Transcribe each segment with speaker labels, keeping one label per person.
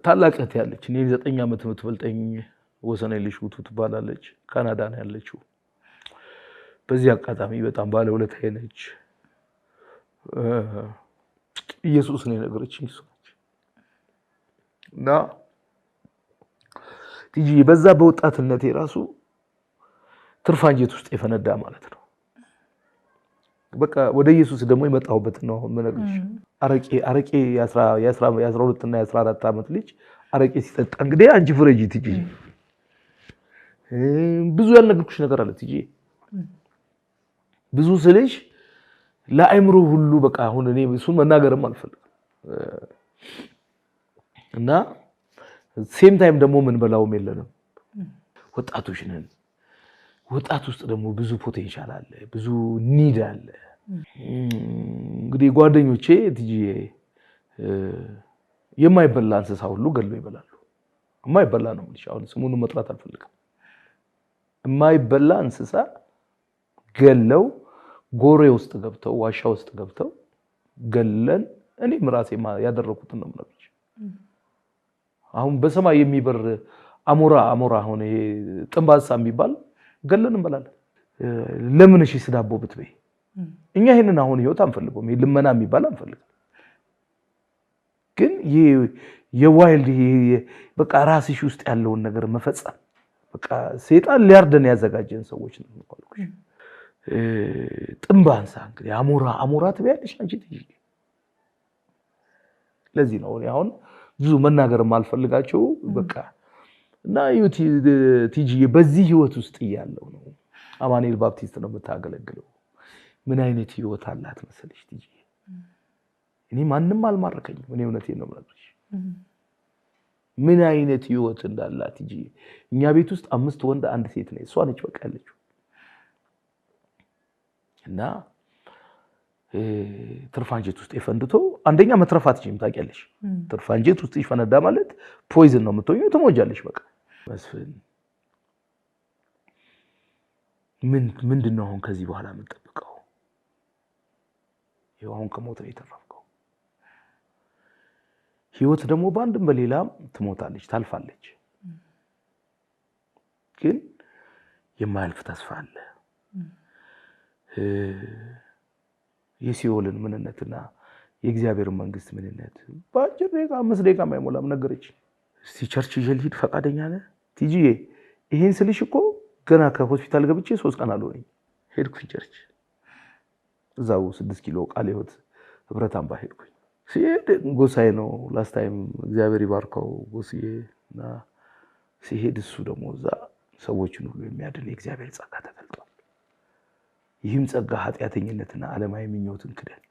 Speaker 1: ታላቅት ያለች እኔ 9 ዓመት የምትበልጠኝ ወሰነልሽ ውቱ ትባላለች ካናዳ ነው ያለችው በዚህ አጋጣሚ በጣም ባለ ሁለታዬ ነች ኢየሱስ ነው ነገረችኝ እሱ እና ትጂ በዛ በወጣትነቴ ራሱ ትርፋንጀት ውስጥ የፈነዳ ማለት ነው በቃ ወደ ኢየሱስ ደግሞ የመጣሁበት ነው አሁን መነግርሽ አረቄ የ12 እና የ14 ዓመት ልጅ አረቄ ሲጠጣ እንግዲህ አንቺ ፍረጂ ትጂ ብዙ ያልነገርኩሽ ነገር አለ ትጂ ብዙ ስለሽ ለአይምሮ ሁሉ በቃ አሁን እኔ እሱን መናገርም አልፈልግም እና ሴም ታይም ደግሞ ምን በላውም የለንም ወጣቶች ነን ወጣት ውስጥ ደግሞ ብዙ ፖቴንሻል አለ ብዙ ኒድ አለ እንግዲህ ጓደኞቼ ትጂ የማይበላ እንስሳ ሁሉ ገለው ይበላሉ የማይበላ ነው እንዴ አሁን ስሙን መጥራት አልፈልግም የማይበላ እንስሳ ገለው ጎሬ ውስጥ ገብተው ዋሻ ውስጥ ገብተው ገለን እኔም ራሴ ያደረኩት ነው ማለት አሁን በሰማይ የሚበር አሞራ አሁን ይሄ ጥንባሳ የሚባል ገለን እንበላለን ለምን እሺ ስዳቦ ብትበይ እኛ ይሄንን አሁን ህይወት አንፈልገውም ልመና የሚባል አንፈልግም ግን የዋይልድ በቃ ራስሽ ውስጥ ያለውን ነገር መፈጸም በቃ ሰይጣን ሊያርደን ያዘጋጀን ሰዎች ነው እንኳን ጥንባንሳ እንግዲህ አሞራ ትበያለሽ አንቺ ትጂ ለዚህ ነው አሁን ብዙ መናገር ማልፈልጋቸው በቃ እና ዩቲ ትጂ በዚህ ህይወት ውስጥ ያለው ነው አማኑኤል ባፕቲስት ነው የምታገለግለው ምን አይነት ህይወት አላት መሰለሽ ትጂ እኔ ማንንም አልማረከኝም እኔ እውነቴን ነው ማለት ምን አይነት ህይወት እንዳላት ትጂ እኛ ቤት ውስጥ 5 ወንድ 1 ሴት ነው እሷ ነች በቃ ያለችው እና ትርፋንጀት ውስጥ ይፈንድቶ አንደኛ መትረፋት ይችላል ታውቂያለሽ ትርፋንጀት ውስጥ ይፈነዳ ማለት ፖይዝን ነው የምትሆኚው ትሞጃለሽ በቃ መስፍን ምንድነው አሁን ከዚህ በኋላ የምንጠብቀው ይሄው አሁን ከሞት ነው የተረፈው ህይወት ደግሞ ባንድም በሌላም ትሞታለች ታልፋለች ግን የማያልፍ ተስፋ አለ የሲኦልን ምንነትና የእግዚአብሔር መንግስት ምንነት ባጭር ደቂቃ 5 ደቂቃ ማይሞላም ነገረች እስቲ ቸርች ይልሂድ ፈቃደኛ ነህ ትጂ ይሄን ስልሽ እኮ ገና ከሆስፒታል ገብቼ 3 ቀን አልሆነኝ ሄድኩኝ ቸርች እዛው 6 ኪሎ ቃለ ሕይወት ህብረት አምባ ሄድኩኝ ሲሄድ ጎሳዬ ነው ላስት ታይም እግዚአብሔር ይባርከው ጎስዬና ሲሄድ እሱ ደግሞ እዛ ሰዎችን ሁሉ የሚያድን የእግዚአብሔር ጸጋ ተገልጧል ይህም ጸጋ ኃጢአተኝነትና ዓለማዊ ምኞትን ክደን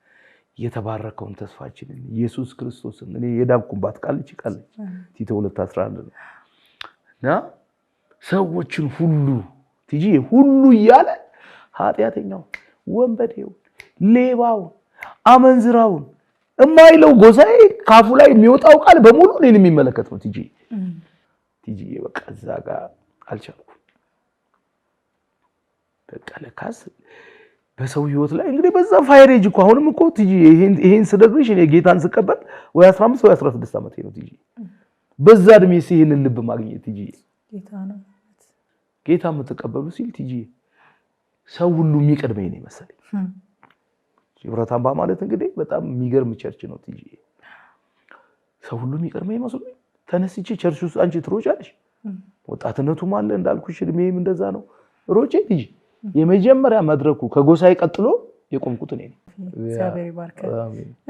Speaker 1: የተባረከውን ተስፋችንን ኢየሱስ ክርስቶስን እኔ የዳንኩባት ቃል ቲቶ 2:11 እና ሰዎችን ሁሉ ትጂ ሁሉ ይያለ ኃጢአተኛው ወንበዴው ሌባው አመንዝራው እማይለው ጎሳዬ ካፉ ላይ የሚወጣው ቃል በሙሉ እኔን የሚመለከት ነው ትጂ በቃ እዛጋ አልቻልኩም በቃ ለካስ በሰው ህይወት ላይ እንግዲህ በዛ ፋይሬጅ እኮ አሁንም እኮ ትጂ ይሄን ስደግርሽ እኔ ጌታን ስቀበል ወይ 15 ወይ 16 ዓመት ነው ትጂ በዛ እድሜ ሲሄንን ልብ ማግኘት ትጂ ጌታ የምትቀበሉ ሲል ትጂ ሰው ሁሉ የሚቀድመኝ ነው መሰለኝ ህብረት አምባ ማለት እንግዲህ በጣም የሚገርም ቸርች ነው ትጂ ሰው ሁሉ የሚቀድመኝ መስሎኝ ተነስቼ ቸርች ውስጥ አንቺ ትሮጫለሽ ወጣትነቱም አለ እንዳልኩሽ እድሜም እንደዛ ነው ሮጬ ትጂ የመጀመሪያ መድረኩ ከጎሳዬ ቀጥሎ የቆምኩት እኔ ነኝ
Speaker 2: እግዚአብሔር ይባርክ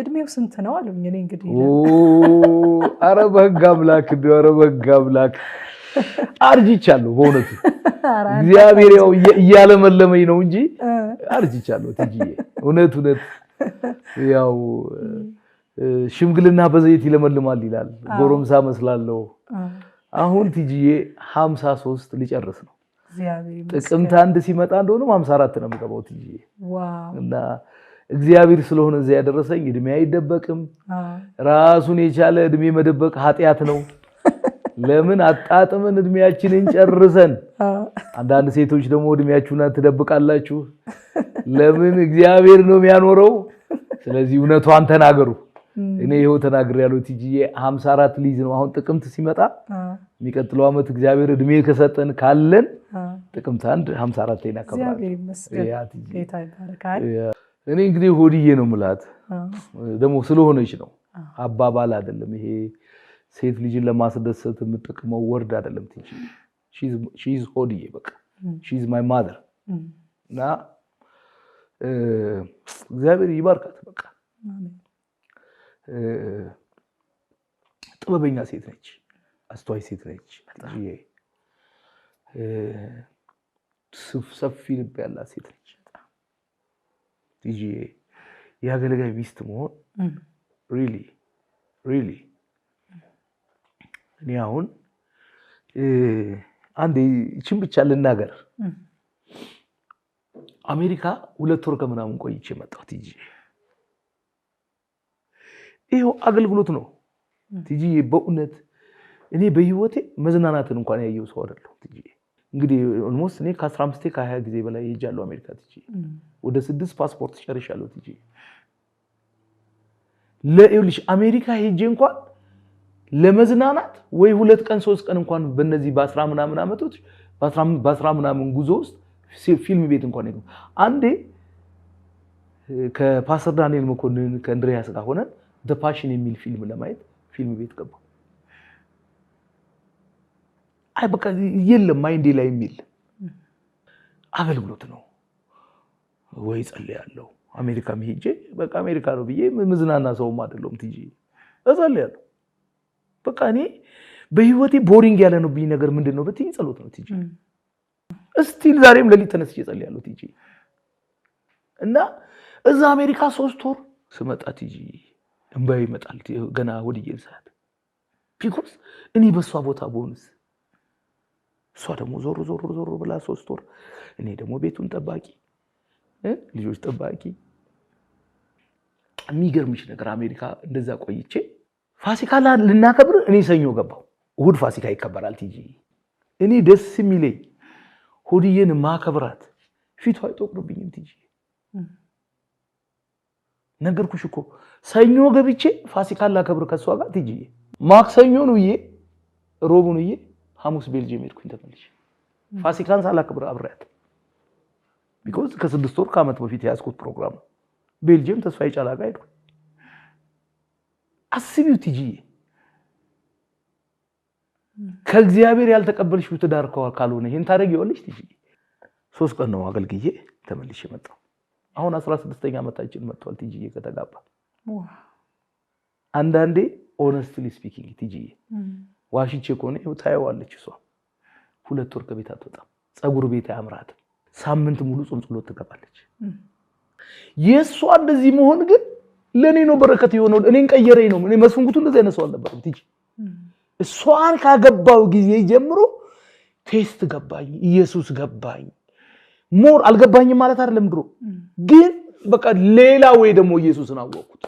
Speaker 2: እድሜው ስንት ነው አሉኝ እኔ እንግዲህ
Speaker 1: ኧረ በሕግ አምላክ አርጅቻለሁ በእውነቱ እግዚአብሔር ያው እያለመለመኝ ነው እንጂ አርጅቻለሁ ትጂ እውነት ያው ሽምግልና በዘይት ይለመልማል ይላል ጎረምሳ መስላለሁ አሁን ትጂዬ 53 ሊጨርስ ነው ጥቅምት 1 ሲመጣ እንደሆነም 54 ነው የምገባው ትጂዬ
Speaker 2: ዋው
Speaker 1: እና እግዚአብሔር ስለሆነ እዚያ ያደረሰኝ እድሜ አይደበቅም ራሱን የቻለ እድሜ መደበቅ ኃጢያት ነው ለምን አጣጥመን እድሜያችንን ጨርሰን አንዳንድ ሴቶች ደግሞ እድሜያችሁን ትደብቃላችሁ ለምን እግዚአብሔር ነው የሚያኖረው ስለዚህ እውነቷን ተናገሩ እኔ ይኸው ተናግሬያለሁ ቲጂዬ 54 ሊዝ ነው አሁን ጥቅምት ሲመጣ የሚቀጥለው አመት እግዚአብሔር እድሜ ከሰጠን ካለን ጥቅምት 1 54 ላይ እናከብራለን
Speaker 2: እግዚአብሔር ይመስገን ጌታ ይባርካል
Speaker 1: እኔ እንግዲህ ሆድዬ ነው ምላት ደግሞ ስለሆነች ነው አባባል አይደለም ይሄ ሴት ልጅን ለማስደሰት የምትጠቅመው ወርድ አይደለም ቲጂ she is ሆድዬ በቃ she is my mother እና እግዚአብሔር ይባርካት በቃ አሜን ጥበበኛ ሴት ነች አስተዋይ ሴት ነች ቲጂ ሰፊ ልብ ያላት ሴት ነች ቲጂ ያገለጋይ ሚስት መሆን really እኔ አሁን አንዴ እቺን ብቻ ልናገር አሜሪካ 2 ወር ከምናምን ቆይቼ መጣሁ ቲጂ ይሄው አገልግሎት ነው ቲጂ በእውነት እኔ በህይወቴ መዝናናትን እንኳን ያየው ሰው አይደለም ቲጂ እንግዲህ ኦልሞስት እኔ ከ15 ከ20 ጊዜ በላይ ሄጃለሁ አሜሪካ ቲጂ ወደ 6 ፓስፖርት ጨርሻለሁ ቲጂ ለይልሽ አሜሪካ ሄጄ እንኳን ለመዝናናት ወይ 2 ቀን 3 ቀን እንኳን በእነዚህ በ10 ምናምን አመቶች በ10 ምናምን ጉዞ ውስጥ ፊልም ቤት እንኳን ነው አንዴ ከፓስተር ዳንኤል መኮንን ከአንድሪያስ ጋር ሆነን the passion የሚል ፊልም ለማየት ፊልም ቤት ገባሁ አይ በቃ የለም ማይንዴ ላይ የሚል አገልግሎት ነው ወይ ጸልያለሁ አሜሪካ ሄጄ በቃ አሜሪካ ነው ብዬ ምዝናና ሰውም አይደለም ቲጂ እጸልያለሁ በቃ እኔ በህይወቴ ቦሪንግ ያለ ነው ብዬ ነገር ምንድነው በትይ ጸሎት ነው ቲጂ እስቲል ዛሬም ለሊት ተነስቼ ጸልያለሁ ቲጂ እና እዛ አሜሪካ 3 ወር ስመጣ ቲጂ እንባይ ይመጣል ገና ወዲዬን ሰዓት ቢኮዝ እኔ በሷ ቦታ ቦንስ እሷ ደግሞ ዞር ብላ 3 ወር እኔ ደግሞ ቤቱን ጠባቂ ልጆች ጠባቂ የሚገርምሽ ነገር አሜሪካ እንደዛ ቆይቼ ፋሲካ ልናከብር እኔ ሰኞ ገባው እሁድ ፋሲካ ይከበራል ቲጂ እኔ ደስ የሚለኝ ሆድዬን ማከብራት ፊቷ አይጠቁርብኝም ቲጂ ነገርኩሽ እኮ ሰኞ ገብቼ ፋሲካ ላከብር ከሷ ጋር ቲጂ ማክሰኞ ነው ሮብ ነው ሐሙስ ቤልጂየም ሄድኩኝ ተመልሼ ፋሲካን ሳላከብር አብሬያት because ከ6 ወር ከአመት በፊት ያስኩት ፕሮግራም ቤልጂየም ተስፋዬ ጫላጋ ሄድኩ አስቢው ቲጂ ከእግዚአብሔር ያልተቀበልሽው ትዳር ካልሆነ ይሄን ታረጊዋለሽ ቲጂ 3 ቀን ነው አገልግዬ ተመልሼ መጣሁ አሁን 16ኛ አመታችን መጥቷል ቲጂ ከተጋባ አንዳንዴ honestly speaking ቲጂ ዋሽቼ ኮኔ ታየዋለች እሷ 2 ወር ከቤት አትወጣም ጸጉር ቤት ያምራት ሳምንት ሙሉ ጾም ጸሎት ትገባለች የሷ እንደዚህ መሆን ግን ለኔ ነው በረከት የሆነው እኔን ቀየረኝ ነው እኔ መስፍንኩቱ እንደዛ አይነት ሰው አልነበረም ቲጂ እሷን ካገባው ጊዜ ጀምሮ ቴስት ገባኝ ኢየሱስ ገባኝ ሞር አልገባኝም ማለት አይደለም ድሮ ግን በቃ ሌላ ወይ ደግሞ ኢየሱስን አወቅኩት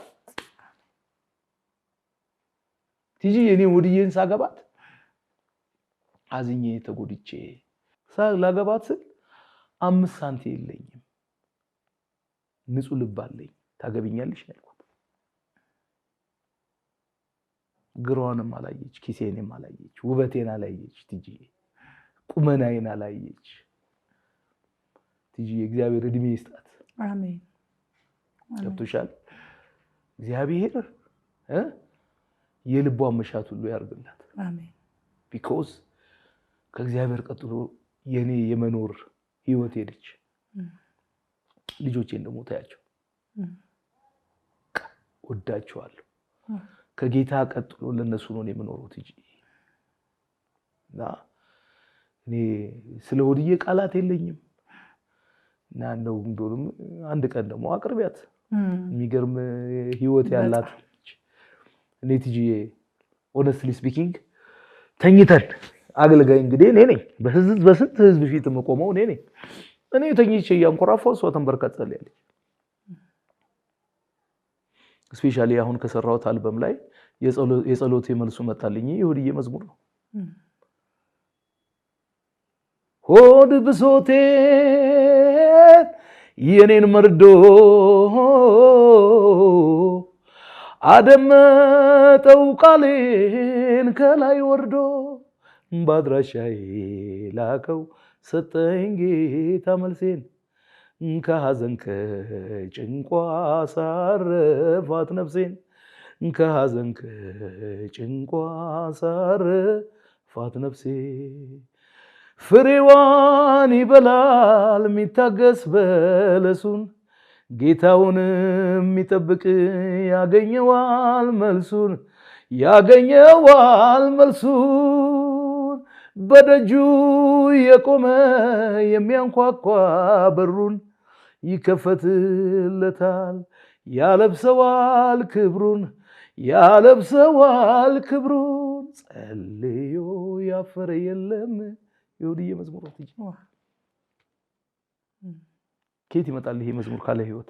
Speaker 1: ቲጂ እኔ ወዲዬን ሳገባት አዝኜ ተጎድቼ ሳላገባት 5 ሳንቲም የለኝም ንጹህ ልብ አለኝ ታገቢኛለሽ ያልኳት ግሯንም አላየች ኪሴንም አላየች ውበቴን አላየች ቲጂ ቁመናዬን አላየች ቲጂ እግዚአብሔር እድሜ ይስጣት
Speaker 2: አሜን
Speaker 1: ገብቶሻል እግዚአብሔር የልቧን መሻት ሁሉ ያርግላት
Speaker 2: አሜን
Speaker 1: because ከእግዚአብሔር ቀጥሎ የኔ የመኖር ህይወት ሄደች ልጆቼን ደግሞ ታያቸው ወዳቸዋለሁ ከጌታ ቀጥሎ ለነሱ ነው የምኖረው ቲጂ እና እኔ ስለ ሆድዬ ቃላት የለኝም እና እንደውም አንድ ቀን ደግሞ አቅርቢያት የሚገርም ህይወት ያላት እኔ ቲጂ honestly speaking ተኝተን አገልጋይ እንግዲህ እኔ ነኝ በስንት ህዝብ ፊት መቆመው እኔ ነኝ እኔ ተኝቼ ያንቆራፋው ሰው ተንበርከት ጸልያለች ስፔሻሊ አሁን ከሰራው አልበም ላይ የጸሎት መልሱ መጣልኝ የሆድዬ መዝሙር ነው ሆድ ብሶቴ የኔን መርዶ አደመጠው ቃሌን ከላይ ወርዶ ባድራሻዬ ላከው ሰጠኝ ጌታ መልሴን ከሐዘን ከጭንቋ ሳረፋት ነፍሴን ከሐዘን ከጭንቋ ሳረፋት ነፍሴ ፍሬዋን ይበላል የሚታገስ በለሱን ጌታውን የሚጠብቅ ያገኘዋል መልሱን በደጁ የቆመ የሚያንኳኳ በሩን ይከፈትለታል ያለብሰዋል ክብሩን ጸልዮ ያፈረ የለም ይሁዲዬ መዝሙሮት ከየት ይመጣል ይሄ መዝሙር ካለ ህይወት